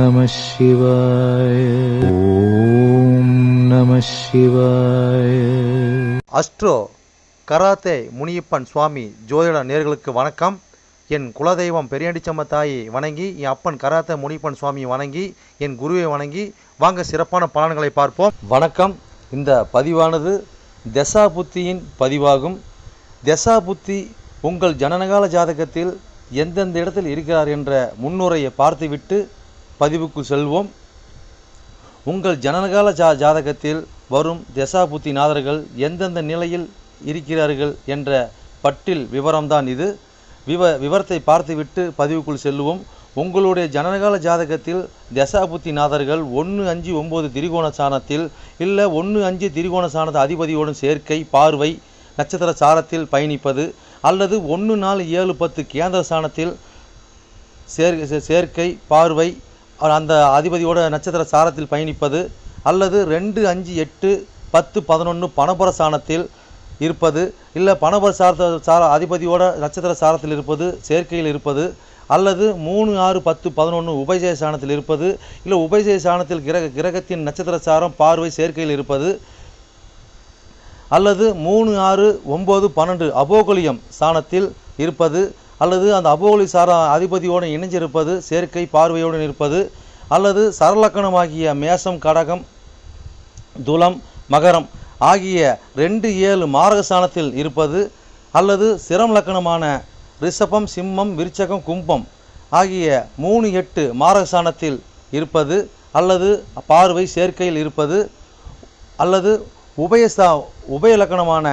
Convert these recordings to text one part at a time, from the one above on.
நம சிவாய. ஓம் நம சிவாய. அஸ்ட்ரோ கராத்தே முனியப்பன் சுவாமி ஜோதிட நேயர்களுக்கு வணக்கம். என் குலதெய்வம் பெரியாண்டிச்சம்ம தாயை வணங்கி, என் அப்பன் கராத்தே முனியப்பன் சுவாமியை வணங்கி, என் குருவை வணங்கி வாங்க சிறப்பான பலன்களை பார்ப்போம். வணக்கம். இந்த பதிவானது தசா புத்தியின் பதிவாகும். தசா புத்தி உங்கள் ஜனனகால ஜாதகத்தில் எந்தெந்த இடத்தில் இருக்கிறார் என்ற முன்னுரையை பார்த்துவிட்டு பதிவுக்குள் செல்வோம். உங்கள் ஜனனகால ஜாதகத்தில் வரும் தசா புத்தி நாதர்கள் எந்தெந்த நிலையில் இருக்கிறார்கள் என்ற பட்டியல் விவரம்தான் இது. விவரத்தை பார்த்துவிட்டு பதிவுக்குள் செல்லுவோம். உங்களுடைய ஜனனகால ஜாதகத்தில் தசாபுத்தி நாதர்கள் 1-5-9 திரிகோண சாணத்தில் இல்லை 1-5 திரிகோண சாணத்தை அதிபதியோடும் சேர்க்கை பார்வை நட்சத்திர சாரத்தில் பயணிப்பது, அல்லது 1-4-7-10 கேந்திர சாணத்தில் சேர்க்கை பார்வை அந்த அதிபதியோட நட்சத்திர சாரத்தில் பயணிப்பது, அல்லது 2-5-8-10-11 பணபர சாணத்தில் இருப்பது, இல்லை பணபர அதிபதியோட நட்சத்திர சாரத்தில் இருப்பது சேர்க்கையில் இருப்பது, அல்லது 3-6-10-11 உபயஜய சாணத்தில் இருப்பது, இல்லை உபயஜய சாணத்தில் கிரகத்தின் நட்சத்திர சாரம் பார்வை சேர்க்கையில் இருப்பது, அல்லது 3-6-9-12 அபோகலியம் சாணத்தில் இருப்பது, அல்லது அந்த அபோகலி சார அதிபதியோடு இணைஞ்சிருப்பது சேர்க்கை பார்வையோடு இருப்பது, அல்லது சரலக்கணமாகிய மேசம் கடகம் துலம் மகரம் ஆகிய 2-7 மாரகஸ்தானத்தில் இருப்பது, அல்லது சிரம் லக்கணமான ரிஷபம் சிம்மம் விருச்சகம் கும்பம் ஆகிய 3-8 மாரகஸ்தானத்தில் இருப்பது, அல்லது பார்வை சேர்க்கையில் இருப்பது, அல்லது உபய லக்கணமான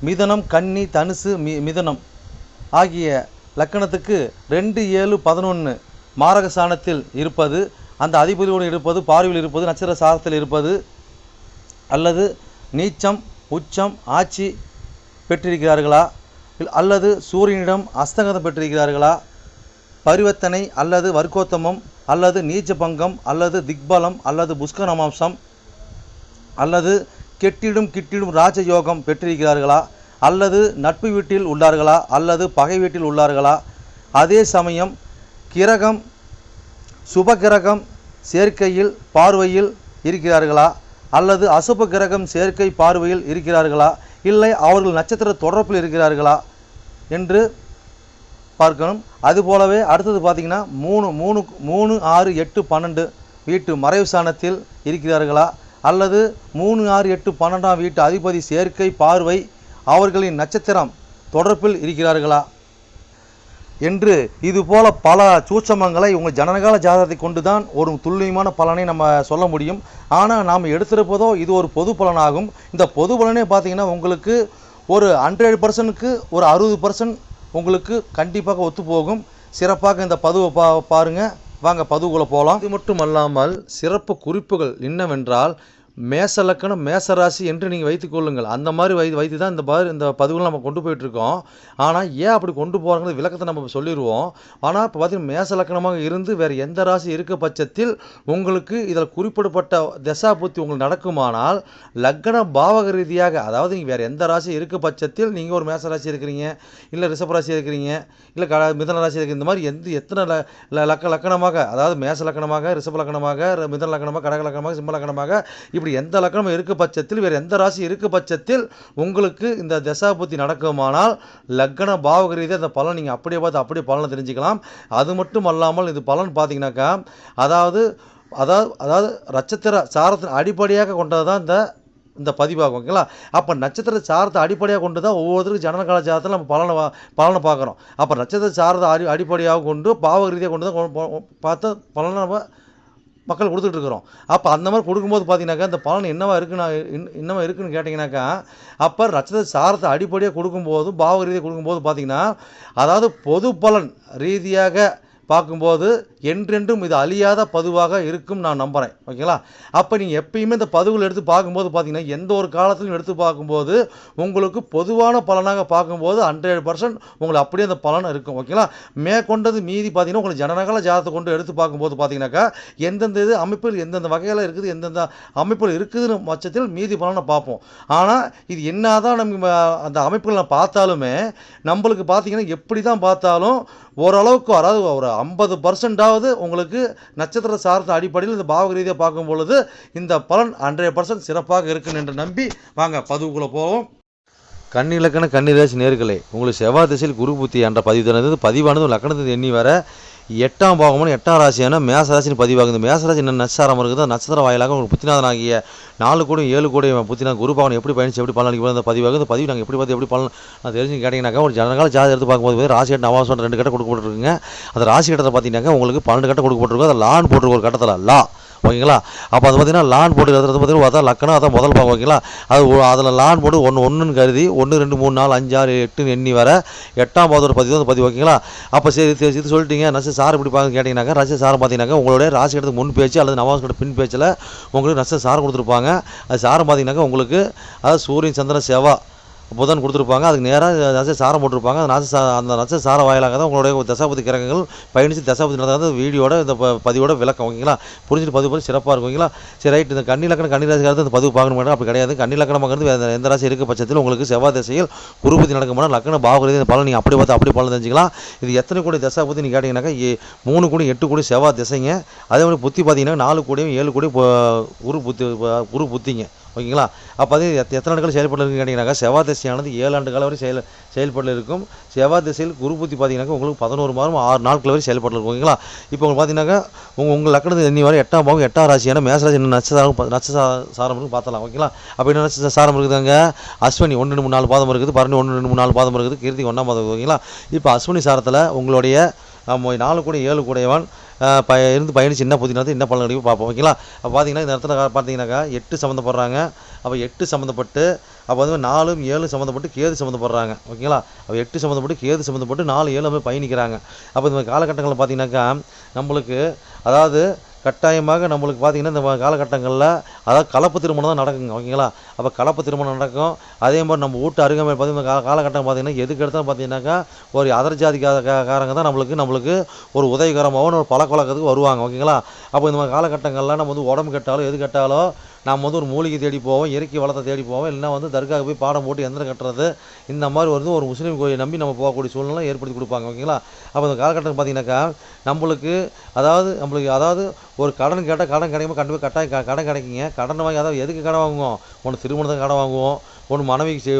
மிதனம் கன்னி தனுசு மிதனம் ஆகிய லக்கணத்துக்கு 2-7-11 மாரகஸ்தானத்தில் இருப்பது, அந்த அதிபதியோடு இருப்பது பார்வையில் இருப்பது நட்சத்திர சாரத்தில் இருப்பது, அல்லது நீச்சம் உச்சம் ஆட்சி பெற்றிருக்கிறார்களா, அல்லது சூரியனிடம் அஸ்தங்கதம் பெற்றிருக்கிறார்களா, பரிவர்த்தனை அல்லது வர்க்கோத்தமம் அல்லது நீச்ச பங்கம் அல்லது திக்பலம் அல்லது புஷ்கரமாம்சம் அல்லது கெட்டிடும் ராஜயோகம் பெற்றிருக்கிறார்களா, அல்லது நட்பு வீட்டில் உள்ளார்களா அல்லது பகை வீட்டில் உள்ளார்களா, அதே சமயம் கிரகம் சுபகிரகம் சேர்க்கையில் பார்வையில் இருக்கிறார்களா, அல்லது அசுப கிரகம் சேர்க்கை பார்வையில் இருக்கிறார்களா, இல்லை அவர்கள் நட்சத்திர தொடர்பில் இருக்கிறார்களா என்று பார்க்கணும். அதுபோலவே அடுத்தது பார்த்திங்கன்னா 3-6-8-12 வீட்டு மறைவு சாணத்தில் இருக்கிறார்களா, அல்லது 3-6-8-12 வீட்டு அதிபதி சேர்க்கை பார்வை அவர்களின் நட்சத்திரம் தொடர்பில் இருக்கிறார்களா என்று இதுபோல பல சூட்சமங்களை உங்கள் ஜனனகால ஜாதகத்தை கொண்டு தான் ஒரு துல்லியமான பலனை நம்ம சொல்ல முடியும். ஆனால் நாம் எடுத்திருப்பதோ இது ஒரு பொது பலனாகும். இந்த பொது பலனே பார்த்திங்கன்னா உங்களுக்கு ஒரு 100%க்கு ஒரு 60% உங்களுக்கு கண்டிப்பாக ஒத்து போகும். சிறப்பாக இந்த பதிவை பாருங்கள். வாங்க பதிவுக்குள்ளே போகலாம். இது மட்டும் அல்லாமல் சிறப்பு குறிப்புகள் என்னவென்றால் மேச லக்கணம் மேசராசி என்று நீங்கள் வைத்துக்கொள்ளுங்கள். அந்த மாதிரி வைத்து தான் இந்த பதிவுகளை நம்ம கொண்டு போயிட்டுருக்கோம். ஆனால் ஏன் அப்படி கொண்டு போகிறாங்கிறது விளக்கத்தை நம்ம சொல்லிடுவோம். ஆனால் இப்போ பார்த்திங்கன்னா மேச லக்கணமாக இருந்து வேறு எந்த ராசி இருக்க பட்சத்தில் உங்களுக்கு இதில் குறிப்பிடப்பட்ட தசா புத்தி உங்களுக்கு நடக்குமானால் லக்ன பாவக ரீதியாக, அதாவது நீங்கள் வேறு எந்த ராசி இருக்க பட்சத்தில் நீங்கள் ஒரு மேச ராசி இருக்கிறீங்க, இல்லை ரிஷப ராசி இருக்கிறீங்க, இல்லை மிதன ராசி இருக்கிற இந்த மாதிரி எத்தனை லக்கணமாக, அதாவது மேச லக்கணமாக ரிஷப லக்கணமாக மிதன லக்கணமாக கடக லக்கணமாக சிம்ம லக்கணமாக இப்படி எந்த லக்கணம் இருக்க பட்சத்தில் வேறு எந்த ராசி இருக்க பட்சத்தில் உங்களுக்கு இந்த தசாபுத்தி நடக்குமானால் லக்ன பாவக ரீதியாக அந்த பலன் நீங்கள் அப்படியே பார்த்து அப்படியே பலனை தெரிஞ்சுக்கலாம். அது மட்டும் அல்லாமல் இது பலன் பார்த்தீங்கன்னாக்கா அதாவது நட்சத்திர சாரத்தின் அடிப்படையாக கொண்டது தான் இந்த பதிவாகும். ஓகேங்களா? அப்போ நட்சத்திர சாரத்தை அடிப்படையாக கொண்டு தான் ஒவ்வொருத்தருக்கும் ஜனனகால ஜாதகத்தில் நம்ம பலனை பார்க்குறோம். அப்போ நட்சத்திர சாரத்தை அடிப்படையாக கொண்டு பாவக ரீதியாக கொண்டு தான் பார்த்து பலனை நம்ம மக்கள் கொடுத்துட்ருக்குறோம். அப்போ அந்த மாதிரி கொடுக்கும்போது பார்த்தீங்கன்னாக்கா இந்த பலன் என்னவா இருக்குன்னு கேட்டிங்கனாக்கா, அப்போ நட்சத்திர சாரத்தை அடிப்படையாக கொடுக்கும்போது பாவக ரீதியாக கொடுக்கும்போது பார்த்தீங்கன்னா அதாவது பொது பலன் ரீதியாக பார்க்கும்போது என்றென்றும் இது அழியாத பதிவாக இருக்கும் நான் நம்புகிறேன். ஓகேங்களா? அப்போ நீங்கள் எப்பயுமே இந்த பதிவுகள் எடுத்து பார்க்கும்போது பார்த்தீங்கன்னா எந்த ஒரு காலத்திலும் எடுத்து பார்க்கும்போது உங்களுக்கு பொதுவான பலனாக பார்க்கும்போது 100% உங்களுக்கு அப்படியே அந்த பலன் இருக்கும். ஓகேங்களா? மேற்கொண்டது மீதி பார்த்தீங்கன்னா உங்களுக்கு ஜனனகால ஜாதகத்தை கொண்டு எடுத்து பார்க்கும்போது பார்த்தீங்கன்னாக்கா எந்தெந்த இது அமைப்பில் எந்தெந்த வகையில் இருக்குது எந்தெந்த அமைப்பில் இருக்குதுன்னு பட்சத்தில் மீதி பலனை பார்ப்போம். ஆனால் இது என்ன தான் நம்ம அந்த அமைப்புகளை பார்த்தாலுமே நம்மளுக்கு பார்த்தீங்கன்னா எப்படி தான் பார்த்தாலும் ஓரளவுக்கு, அதாவது ஒரு 50% அதாவது உங்களுக்கு நட்சத்திர சார்ந்த அடிப்படையில் இந்த பாவக ரீதியாக பார்க்கும் பொழுது இந்த பலன் 100% சிறப்பாக இருக்குன்னு என்று நம்பி வாங்க பதிவுக்குள்ளே போவோம். கன்னி இலக்கண கன்னிராசி நேர்களே, உங்களுக்கு செவ்வாய் திசையில் குரு புத்தி என்ற பதிவு தந்தது. பதிவானது லக்கணத்தை எண்ணி வர 8ஆம் பாவமான 8ஆம் ராசியான மேசராசின்னு பதிவாகுது. மேசராசி என்ன நட்சத்திரம் இருக்குது, நட்சத்திர வாயிலாக உங்களுக்கு புத்திநாதனாகிய 4 கோடி 7 கோடி புத்தினா குரு பவன் எப்படி பயணிச்சு எப்படி பலன் அளிக்க பதிவாகுது. பதிவு நாங்கள் எப்படி பார்த்து எப்படி பலன் நான் தெரிஞ்சு கேட்டிங்கனாக்கா, ஒரு ஜனகால ஜாதி எடுத்து பார்க்கும்போது ராசி கட்ட நவாசம் 2 கட்ட கொடுக்கப்பட்டிருக்குங்க. அந்த ராசி கட்டத்தை பார்த்தீங்கன்னாக்கா உங்களுக்கு 12 கட்ட கொடுக்கப்பட்டிருக்கும். அதை லான் போட்டிருக்க ஒரு கட்டத்தில் லா, ஓகேங்களா. அப்போ அது பார்த்தீங்கன்னா லான் போட்டு பார்த்தீங்கன்னா அதான் லக்கணம், அதான் முதல் பாகம், ஓகேங்களா. அது அதில் லான் போட்டு ஒன்றுன்னு கருதி 1 2 3 4 5 6 8 எண்ணி வர 8ஆம் பாவத்தோட பதிவு வந்து பதிவு, ஓகேங்களா. அப்போ சரி இது சொல்லிட்டீங்க. நட்சத்திர சார் இப்படி பார்க்க கேட்டிங்கனாக்கா, நட்சத்திர சாரம் பார்த்தீங்கன்னாக்கா உங்களுடைய ராசி கட்டத்துக்கு முன் பேச்சு அல்லது நவாஸ் கட்ட பின் பேச்சில் உங்களுக்கு நட்சத்திர சாரம் கொடுத்துருப்பாங்க. அது சாரம் பார்த்தீங்கன்னாக்கா உங்களுக்கு அதாவது சூரியன் சந்திரன் செவ்வாய் புதன் கொடுத்துருப்பாங்க. அதுக்கு நேராக நட்சத்திர சாரம் போட்டிருப்பாங்க. அந்த நட்சத்திர சார வாயிலாக தான் உங்களுடைய தசாபதி கிரகங்கள் பயணித்து தசாபதி நடந்த வீடியோட இந்த பதிவோட விளக்கம், ஓகேங்களா. புரிஞ்சுட்டு பதிவு பண்ணி சிறப்பாக இருக்கும், ஓகேங்களா. சரி ரைட். இந்த கன்னி லக்கணம் கன்னிராசிக்காரது இந்த பதிவு பார்க்கணும் மாட்டோம், அப்படி கிடையாது. கன்னி லக்கணமாக எந்த ராசி இருக்க பட்சத்தில் உங்களுக்கு செவ்வாய் திசையில் குருபதி நடக்கும்போது லக்கண பாவகரீதி இந்த பலன் நீங்கள் அப்படி பார்த்து அப்படி பலன் தெரிஞ்சுக்கலாம். இது எத்தனை கோடி தசாபதி நீங்கள் கேட்டிங்கனாக்கா 3 கோடி 8 கோடி செவ்வாய் திசைங்க. அதே மாதிரி புத்தி பார்த்தீங்கன்னா 4 கோடியும் 7 கோடி குரு புத்திங்க, ஓகேங்களா. அப்போ அது எத்தனை ஆண்டுகள் செயல்பட்டு இருக்குன்னு கேட்டிங்கனாக்கா, செவ்வாய் திசையானது 7 ஆண்டு காலம் வரை செயல்பட்டு இருக்கும். செவ்வாய் திசையில் குரு புத்தி பார்த்தீங்கன்னாக்கா உங்களுக்கு 11 மாதம் 6 நாட்கள் வரை செயல்பட்டு இருக்கும், ஓகேங்களா. இப்போ உங்களுக்கு பார்த்தீங்கன்னாக்கா உங்கள் லக்கணத்தை எண்ணி வர 8ஆம் பாவம் 8ஆம் ராசியான மேசராசி என்ன நட்சத்திர சாரம் இருக்குது பார்த்தலாம், ஓகேங்களா. அப்போ என்ன நட்சத்திர சாரம் இருக்குதுங்க, அஸ்வினி 1 2 3 4 பாதம் இருக்குது, பரணி 1 2 3 4 பாதம் இருக்குது, கீர்த்தி 1ஆம் பாதம், ஓகேங்களா. இப்போ அஸ்வினி சாரத்தில் உங்களுடைய 4 கோடி 7 கோடியவன் இருந்து பயணிச்சு என்ன புத்தினது என்ன பலன் கிடைக்கும் பார்ப்போம், ஓகேங்களா. அப்போ பார்த்தீங்கன்னா இந்த இடத்துல பார்த்தீங்கன்னாக்கா 8 சம்மந்தப்படுறாங்க. அப்போ 8 சம்மந்தப்பட்டு அப்போ வந்து 4 7 சம்மந்தப்பட்டு கேது சம்மந்தப்படுறாங்க, ஓகேங்களா. அப்போ 8 சம்மந்தப்பட்டு கேது சம்மந்தப்பட்டு 4 7 பயணிக்கிறாங்க. அப்போ இந்த காலகட்டங்களில் பார்த்தீங்கன்னாக்கா நம்மளுக்கு அதாவது கட்டாயமாக நம்மளுக்கு பார்த்தீங்கன்னா இந்த காலகட்டங்களில் அதாவது கலப்பு திருமணம் தான் நடக்குங்க, ஓகேங்களா. அப்போ கலப்பு திருமணம் நடக்கும். அதே மாதிரி நம்ம வீட்டு அருகாமையில் பார்த்தீங்கன்னா காலகட்டம் பார்த்தீங்கன்னா எதுக்கு எடுத்தாலும் பார்த்தீங்கன்னாக்கா ஒரு அதர் ஜாதிக்காரங்க தான் நம்மளுக்கு ஒரு உதவிகரமாகவும் ஒரு பழக்கவழக்கத்துக்கு வருவாங்க, ஓகேங்களா. அப்போ இந்த மாதிரி காலகட்டங்களில் நம்ம வந்து உடம்பு கெட்டாலும் எது கெட்டாலும் நம்ம வந்து ஒரு மூலிகை தேடி போவோம், இயற்கை வளத்தை தேடி போவோம், இல்லைனா வந்து தர்காவுக்கு போய் பாடம் போட்டு எந்திரம் கட்டுறது, இந்த மாதிரி வந்து ஒரு முஸ்லீம் கோயிலை நம்பி நம்ம போகக்கூடிய சூழ்நிலை ஏற்படுத்தி கொடுப்பாங்க, ஓகேங்களா. அப்போ இந்த காலகட்டம் பார்த்தீங்கன்னாக்கா நம்மளுக்கு அதாவது ஒரு கடன் கேட்டால் கடன் கிடைக்குமா, கண்டிப்பாக கட்டாயம் கடன் கிடைக்குங்க. கடன் வாங்கி அதாவது எதுக்கு கடன் வாங்குவோம், ஒன்று திருமணத்துக்கு கடன் வாங்குவோம், ஒன்று மனைவிக்கு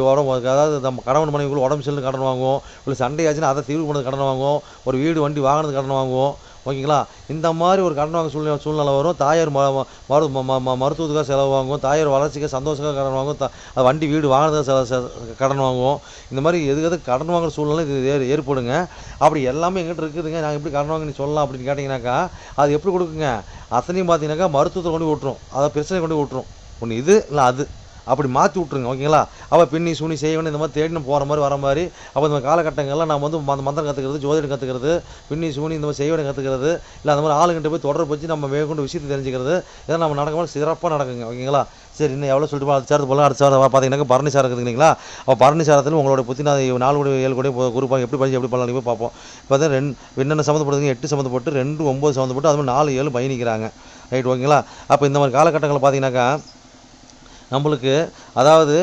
அதாவது நம்ம கணவன் மனைவிக்குள்ள உடம்பு செல்லு கடன் வாங்குவோம், இல்லை சண்டை ஆச்சுன்னா அதை தீர்வு பண்ணுறது கடன் வாங்குவோம், ஒரு வீடு வண்டி வாங்கினது கடன் வாங்குவோம், ஓகேங்களா. இந்த மாதிரி ஒரு கடன் வாங்க சூழ்நிலை வரும். தாயார் மருத்துவத்துக்காக செலவு வாங்குவோம், தாயார் வளர்ச்சிக்காக சந்தோஷக்காக கடன் வாங்குவோம், வண்டி வீடு வாங்கினதுக்காக கடன் வாங்குவோம். இந்த மாதிரி எது கடன் வாங்குற சூழ்நிலை இது ஏற்படுங்க. அப்படி எல்லாமே எங்கிட்ட இருக்குதுங்க, நாங்கள் எப்படி கடன் வாங்கி சொல்லலாம் அப்படின்னு கேட்டிங்கனாக்கா அது எப்படி கொடுக்குங்க, அத்தனையும் பார்த்தீங்கன்னாக்கா மருத்துவத்தை கொண்டு விட்டுரும், அதை பிரச்சனை கொண்டு விட்டுரும். ஒன்று இது இல்லை அது அப்படி மாற்றி விட்ருங்க, ஓகேங்களா. அப்போ பின்னி சுனி செய்யணும் இந்த மாதிரி தேடின்னு போகிற மாதிரி வர மாதிரி. அப்போ இந்த காலகட்டங்களில் நம்ம வந்து மந்திரம் கற்றுக்கிறது, ஜோதிடம் கற்றுக்கிறது, பின்னி சூனி இந்த மாதிரி செய்வனை கற்றுக்கிறது, இல்லை அந்த மாதிரி ஆளுங்கிட்ட போய் தொடர்பு வச்சு நம்ம மேற்கொண்டு விஷயத்தை தெரிஞ்சுக்கிறது, இதெல்லாம் நம்ம நடக்கும்போது சிறப்பாக நடக்குங்க, ஓகேங்களா. சரி, இன்னும் எவ்வளோ சொல்லிட்டு அது சேர்த்து போகலாம். அடுத்த சாரம் பார்த்தீங்கன்னாக்கா பரணி சாரம் இருக்குது இல்லைங்களா. அப்போ பரணி சாரத்தில் உங்களோட புத்தினா 4 கோடி 7 கோடி குரூப்பாக எப்படி படிச்சு எப்படி பண்ணலாம் போய் பார்ப்போம். இப்போ தான் என்னென்ன சம்மந்தப்படுதுங்க, 8 சம்மந்தப்பட்டு 2 9 சம்மந்தப்பட்டு அது மாதிரி 4 7 பயணிக்கிறாங்க, ரைட், ஓகேங்களா. அப்போ இந்த மாதிரி காலகட்டங்களில் பார்த்தீங்கன்னாக்கா நம்மளுக்கு அதாவது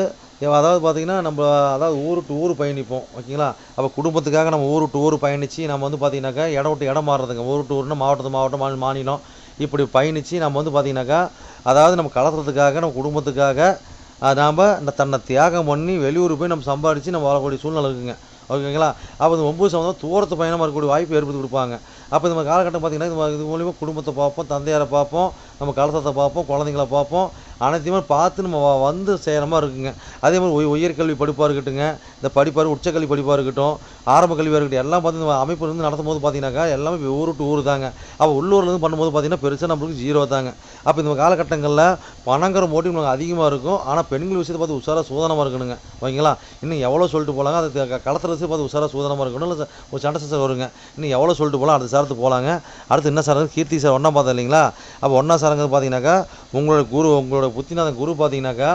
பார்த்திங்கன்னா நம்ம அதாவது ஊர் டு ஊர் பயணிப்போம், ஓகேங்களா. அப்போ குடும்பத்துக்காக நம்ம ஊர் டு ஊர் பயணித்து நம்ம வந்து பார்த்திங்கனாக்கா இடம் விட்டு இடம் மாறுறதுங்க. ஊர் டு ஊர்னா மாவட்டம் மாநிலம் இப்படி பயணித்து நம்ம வந்து பார்த்திங்கனாக்கா அதாவது நம்ம கலத்துறதுக்காக நம்ம குடும்பத்துக்காக நாம் தன்னை தியாகம் பண்ணி வெளியூர் போய் நம்ம சம்பாதிச்சு நம்ம வாழக்கூடிய சூழ்நிலை இருக்குங்க, ஓகேங்களா. அப்போ இந்த 9 சம்பந்தம் தூரத்து பயணமாக இருக்கக்கூடிய வாய்ப்பு ஏற்படுத்தி கொடுப்பாங்க. அப்போ இந்த காலகட்டம் பார்த்திங்கன்னா இது மூலிமா குடும்பத்தை பார்ப்போம், தந்தையாரை பார்ப்போம், நம்ம கலசத்தை பார்ப்போம், குழந்தைங்கள பார்ப்போம், அனைத்தையுமே பார்த்து நம்ம வந்து செய்கிற மாதிரி இருக்குங்க. அதே மாதிரி உயர்கல்வி படிப்பாக இருக்கட்டுங்க, இந்த படிப்பார் உச்சக்கல்வி படிப்பாக இருக்கட்டும், ஆரம்ப கல்வியாக இருக்கட்டும், எல்லாம் பார்த்து இந்த அமைப்பு இருந்து நடத்தும் போது பார்த்தீங்கன்னாக்கா எல்லாமே ஊர் டு ஊர் தாங்க. அப்போ உள்ளூர்லேருந்து பண்ணும்போது பார்த்தீங்கன்னா பெருசாக நம்மளுக்கு 0 தாங்க. அப்போ இந்த காலகட்டங்களில் பணங்கிற மோட்டிவ் நமக்கு அதிகமாக இருக்கும். ஆனால் பெண்கள் விஷயத்தை பார்த்து உஷாராக சூதனமாக இருக்கணுங்க, ஓகேங்களா. இன்னும் எவ்வளோ சொல்லிட்டு போகலாங்க, அது களத்துறது பார்த்து உஷாராக சூதனமாக இருக்கணும். இல்லை ஒரு சண்டை சச்சரவு வருங்க, இன்னும் எவ்வளோ சொல்லிட்டு போகலாம், அடுத்த சாரத்துக்கு போகலாங்க. அடுத்து என்ன சார், கீர்த்தி சார் 1ஆம் பார்த்தா இல்லைங்களா. அப்போ 1ஆம் சாரங்கிறது பார்த்தீங்கன்னாக்கா உங்களோட புத்திநாதன் குரு பார்த்தீங்கன்னாக்கா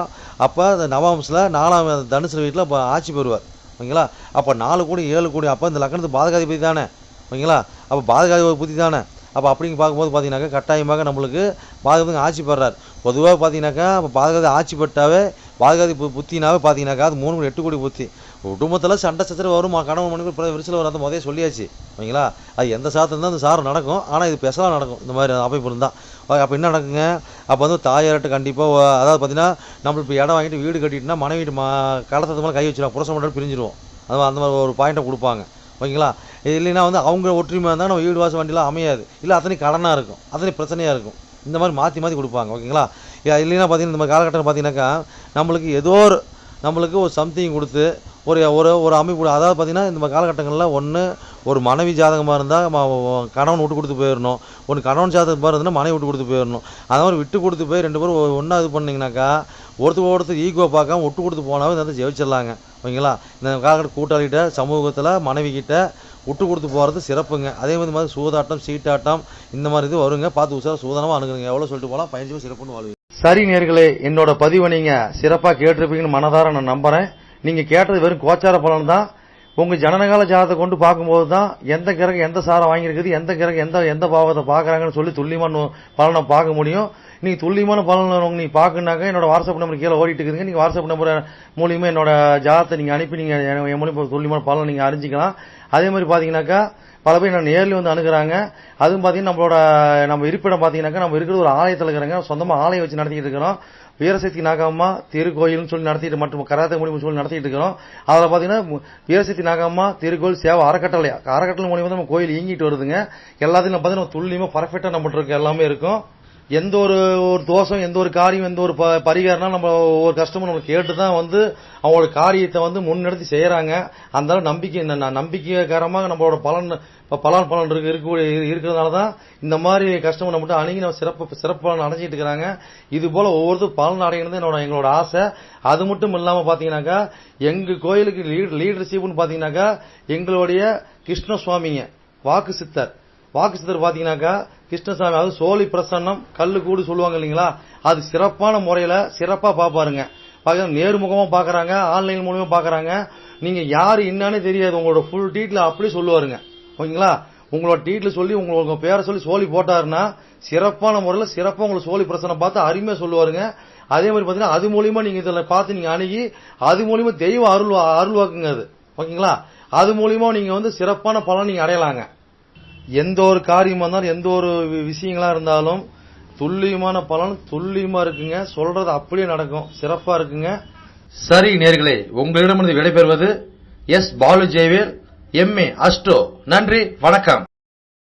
அப்போ அந்த நவாம்ஸில் 4ஆம் தனுசு வீட்டில் இப்போ ஆட்சி பெறுவார், ஓகேங்களா. அப்போ 4 கோடி 7 கோடி அப்போ இந்த லக்கணத்துக்கு பாதகாதிபதி தானே, ஓகேங்களா. அப்போ பாதகாதிபதி புத்தி தானே. அப்போ அப்படிங்க பார்க்கும்போது பார்த்தீங்கன்னாக்கா கட்டாயமாக நம்மளுக்கு பாதகாதிபதி ஆட்சி பெறார். பொதுவாக பார்த்தீங்கன்னாக்கா அப்போ பாதகாதி ஆட்சி பெற்றாவே பாதகாதி புத்தினாவே பார்த்தீங்கன்னாக்கா அது 3 கோடி 8 கோடி புத்தி. குடும்பத்தில் சண்டை சச்சரவு வரும், கணவன் மனைவி விரிசல் வரும், அந்த முதல்ல சொல்லியாச்சு ஓகேங்களா. அது எந்த சாரத்தில் இருந்தால் அந்த சாரம் நடக்கும், ஆனால் இது பெசலாக நடக்கும் இந்த மாதிரி அமைப்பு இருந்தால். அப்போ என்ன நடக்குங்க, அப்போ வந்து தாயார்கிட்ட கண்டிப்பாக அதாவது பார்த்தீங்கன்னா நம்மளுக்கு இப்போ இடம் வாங்கிட்டு வீடு கட்டிட்டுனா மனைவி கடத்தது மேலே கை வச்சிடும், புருஷன் மட்டும் பிரிஞ்சிடுவோம். அது அந்த மாதிரி ஒரு பாயிண்ட்டை கொடுப்பாங்க ஓகேங்களா. இல்லைன்னா வந்து அவங்க ஒற்றுமையாக இருந்தால் நம்ம வீடு வாசல் வண்டிலாம் அமையாது, இல்லை அத்தனை கடனாக இருக்கும், அத்தனை பிரச்சனையாக இருக்கும். இந்த மாதிரி மாற்றி மாற்றி கொடுப்பாங்க ஓகேங்களா. இல்லைன்னா பார்த்தீங்கன்னா இந்த மாதிரி காலகட்டம் பார்த்தீங்கன்னாக்கா நம்மளுக்கு ஒரு சம்திங் கொடுத்து ஒரு ஒரு ஒரு அமைப்பு. அதாவது பார்த்தீங்கன்னா இந்த காலகட்டங்களில் ஒன்று ஒரு மனைவி ஜாதகமாக இருந்தால் கணவன் விட்டு கொடுத்து போயிடணும், ஒன்று கணவன் ஜாதகமாக இருந்தால் மனைவி விட்டு கொடுத்து போயிடணும். அந்த மாதிரி விட்டு கொடுத்து போய் 2 பேரும் ஒன்றா இது பண்ணிங்கனாக்கா ஒருத்தர் ஈகோ பார்க்காம விட்டு கொடுத்து போனாவே இந்த ஜெயிச்சிடலாங்க ஓகேங்களா. இந்த காலகட்ட கூட்டாளிகிட்ட சமூகத்தில் மனைவிக்கிட்ட விட்டு கொடுத்து போகிறது சிறப்புங்க. அதே மாதிரி சூதாட்டம் சீட்டாட்டம் இந்த மாதிரி இது வருங்க, பார்த்து உசார சூதானமாக அணுகுங்க. எவ்வளோ சொல்லிட்டு போகலாம், 15 சிறப்புன்னு வாழ்வீங்க. சரி நேர்களே, என்னோட பதிவை நீங்கள் சிறப்பாக கேட்டிருப்பீங்கன்னு மனதார நான் நம்புகிறேன். நீங்கள் கேட்டது வெறும் கோச்சார பலன் தான். உங்கள் ஜனனகால ஜாதகத்தை கொண்டு பார்க்கும்போது தான் எந்த கிரகம் எந்த சாரம் வாங்கியிருக்குது, எந்த கிரகம் எந்த பாவத்தை பார்க்குறாங்கன்னு சொல்லி துல்லியமான பலனை பார்க்க முடியும். நீங்கள் துல்லியமான பலன் நீங்கள் பார்க்கணுனாக்கா என்னோட வாட்ஸ்அப் நம்பர் கீழே ஓடிட்டு இருக்குதுங்க. நீங்கள் வாட்ஸ்அப் நம்பர் மூலியமாக என்னோட ஜாதகத்தை நீங்கள் அனுப்பி நீங்கள் என் மூலியமாக துல்லியமான பலனை நீங்கள் அறிஞ்சிக்கலாம். அதே மாதிரி பார்த்தீங்கன்னாக்கா பல பேர் நான் நேரில் வந்து அணுகிறாங்க. அதுவும் பார்த்தீங்கன்னா நம்ம இருப்பிடம் பார்த்தீங்கன்னாக்கா நம்ம இருக்கிறது ஒரு ஆலயத்தில் இருக்கிறாங்க, சொந்தமாக ஆலயம் வச்சு நடத்திக்கிட்டு இருக்கிறோம். வீரசக்தி நாகம்மா திருக்கோயில்னு சொல்லி நடத்திட்டு மற்றும் கராத்தே முடிவு சொல்லி நடத்திட்டு இருக்கிறோம். அதில் பார்த்தீங்கன்னா வீரசக்தி நாகம்மா திருக்கோயில் சேவை அறக்கட்டளை மூலியமாக நம்ம கோயில் இயங்கிட்டு வருதுங்க. எல்லாத்தையும் பார்த்தீங்கன்னா துல்லியமாக பர்ஃபெக்டாக நம்மகிட்ட இருக்க எல்லாமே இருக்கும். எந்த ஒரு தோஷம், எந்த ஒரு காரியம், எந்த ஒரு பரிகாரம்னா நம்ம ஒரு கஸ்டமர் நம்ம கேட்டு தான் வந்து அவங்களோட காரியத்தை வந்து முன்னெடுத்து செய்யறாங்க. அந்த நம்பிக்கைக்காரமாக நம்மளோட பலன் இருக்கிறதுனால தான் இந்த மாதிரி கஸ்டமர் நம்மகிட்ட அணுகி நம்ம சிறப்பு பலன் அடைஞ்சிட்டு இருக்கிறாங்க. இது போல ஒவ்வொருத்தரும் பலன் அடைகிறது எங்களோட ஆசை. அது மட்டும் இல்லாம பாத்தீங்கன்னாக்கா எங்க கோயிலுக்கு லீடர்ஷிப்னு பாத்தீங்கன்னாக்கா எங்களுடைய கிருஷ்ணசுவாமிங்க வாக்கு சித்தர் பாத்தீங்கன்னாக்கா கிருஷ்ணசாமி, அதாவது சோழி பிரசன்னம் கல்லு கூடு சொல்லுவாங்க இல்லைங்களா, அது சிறப்பான முறையில சிறப்பா பாப்பாருங்க. நேர்முகமா பாக்குறாங்க, ஆன்லைன் மூலமா பாக்குறாங்க. நீங்க யாரு என்னன்னு தெரியாது, உங்களோட ஃபுல் டீட்ல அப்படி சொல்லுவாருங்க ஓகேங்களா. உங்களோட டீட்ல சொல்லி உங்க பேரை சொல்லி சோழி போட்டாருன்னா சிறப்பான முறையில சிறப்பா உங்களுக்கு சோழி பிரசனம் பார்த்து அருமையா சொல்லுவாருங்க. அதே மாதிரி பாத்தீங்கன்னா அது மூலியமா நீங்க இதுல பார்த்து நீங்க அணுகி அது மூலியமா தெய்வ அருள்வாக்குங்க அது ஓகேங்களா. அது மூலியமா நீங்க வந்து சிறப்பான பலன் நீங்க அடையலாங்க. எந்த ஒரு காரியமா இருந்தாலும் எந்த ஒரு விஷயங்களா இருந்தாலும் துல்லியமான பலன் துல்லியமா இருக்குங்க. சொல்றது அப்படியே நடக்கும், சிறப்பா இருக்குங்க. சரி நேர்களே, உங்களிடமிருந்து விடைபெறுவது S. Balu Jayavel, MA astro. நன்றி, வணக்கம்.